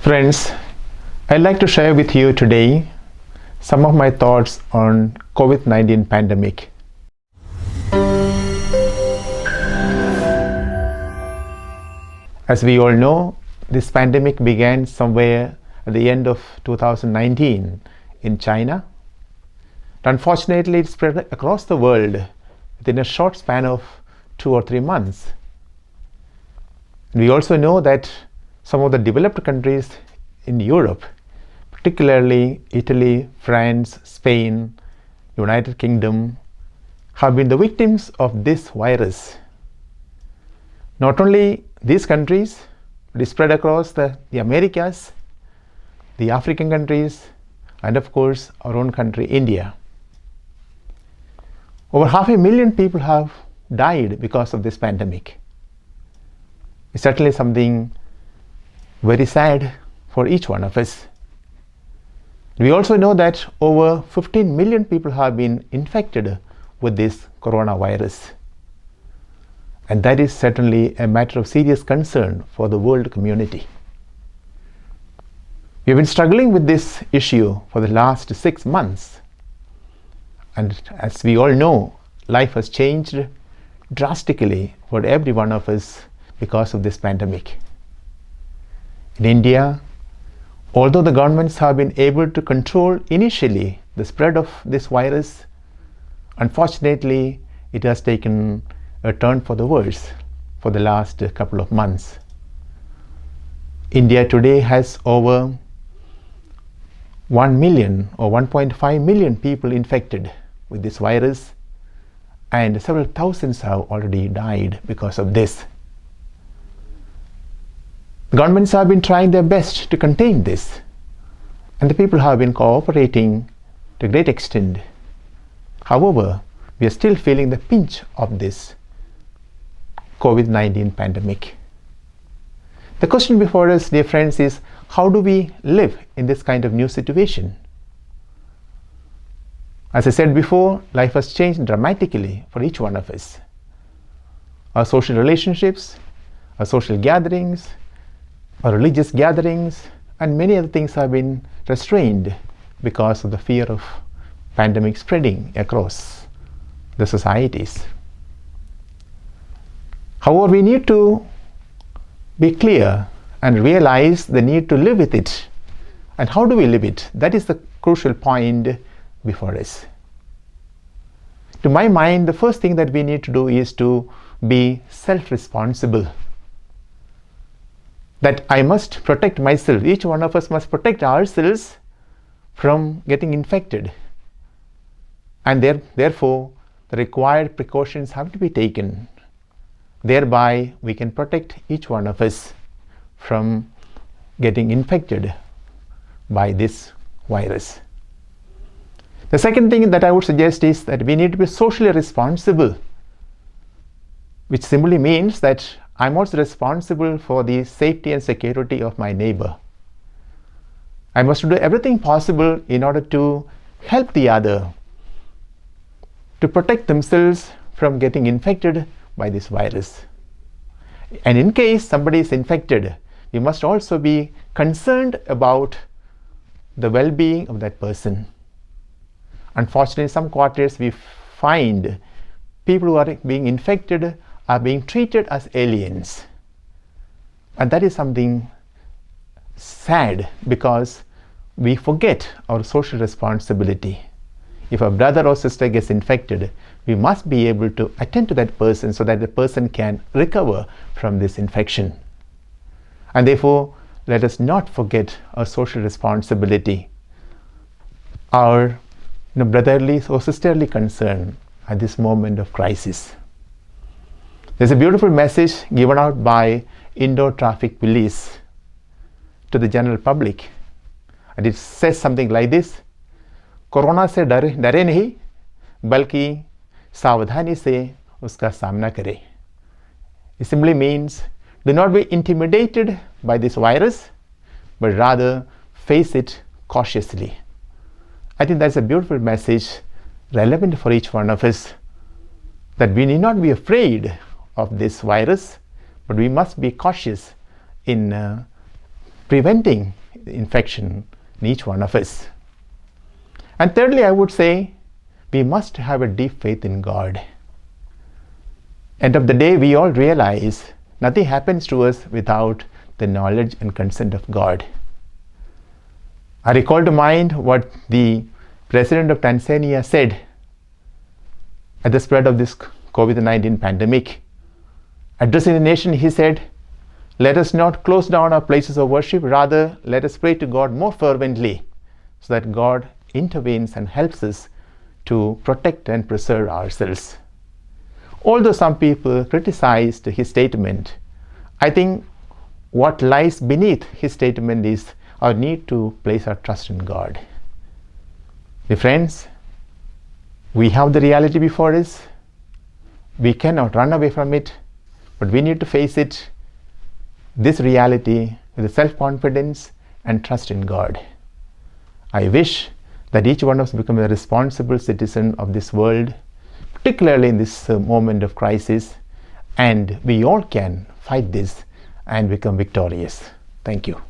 Friends, I'd like to share with you today some of my thoughts on COVID-19 pandemic. As we all know, this pandemic began somewhere at the end of 2019 in China. Unfortunately, it spread across the world within a short span of 2 or 3 months. We also know that some of the developed countries in Europe, particularly Italy, France, Spain, United Kingdom, have been the victims of this virus. Not only these countries, but it spread across the Americas, the African countries, and of course our own country, India. Over 500,000 people have died because of this pandemic. It's certainly something very sad for each one of us. We also know that over 15 million people have been infected with this coronavirus. And that is certainly a matter of serious concern for the world community. We have been struggling with this issue for the last 6 months. And as we all know, life has changed drastically for every one of us because of this pandemic. In India, although the governments have been able to control initially the spread of this virus, unfortunately, it has taken a turn for the worse for the last couple of months. India today has over 1 million or 1.5 million people infected with this virus, and several thousands have already died because of this. The governments have been trying their best to contain this, and the people have been cooperating to a great extent. However, we are still feeling the pinch of this COVID-19 pandemic. The question before us, dear friends, is how do we live in this kind of new situation? As I said before, life has changed dramatically for each one of us. Our social relationships, our social gatherings, our religious gatherings, and many other things have been restrained because of the fear of pandemic spreading across the societies. However, we need to be clear and realize the need to live with it. And how do we live it? That is the crucial point before us. To my mind, the first thing that we need to do is to be self-responsible. That I must protect myself. Each one of us must protect ourselves from getting infected. And therefore, the required precautions have to be taken. Thereby, we can protect each one of us from getting infected by this virus. The second thing that I would suggest is that we need to be socially responsible, which simply means that I'm also responsible for the safety and security of my neighbor. I must do everything possible in order to help the other to protect themselves from getting infected by this virus. And in case somebody is infected, we must also be concerned about the well-being of that person. Unfortunately, in some quarters we find people who are being infected are being treated as aliens. And that is something sad because we forget our social responsibility. If a brother or sister gets infected, we must be able to attend to that person so that the person can recover from this infection. And therefore, let us not forget our social responsibility, our brotherly or sisterly concern at this moment of crisis. There's a beautiful message given out by Indore traffic police to the general public, and it says something like this: corona से डरे नहीं, बल्कि सावधानी से उसका सामना करें. It simply means do not be intimidated by this virus, but rather face it cautiously. I think that's a beautiful message relevant for each one of us, that we need not be afraid of this virus, but we must be cautious in preventing infection in each one of us. And thirdly, I would say we must have a deep faith in God. End of the day, we all realize nothing happens to us without the knowledge and consent of God. I recall to mind what the President of Tanzania said at the spread of this COVID-19 pandemic. Addressing the nation, he said, "Let us not close down our places of worship, rather let us pray to God more fervently so that God intervenes and helps us to protect and preserve ourselves." Although some people criticized his statement, I think what lies beneath his statement is our need to place our trust in God. Dear friends, we have the reality before us. We cannot run away from it, but we need to face it, this reality, with self-confidence and trust in God. I wish that each one of us become a responsible citizen of this world, particularly in this moment of crisis, and we all can fight this and become victorious. Thank you.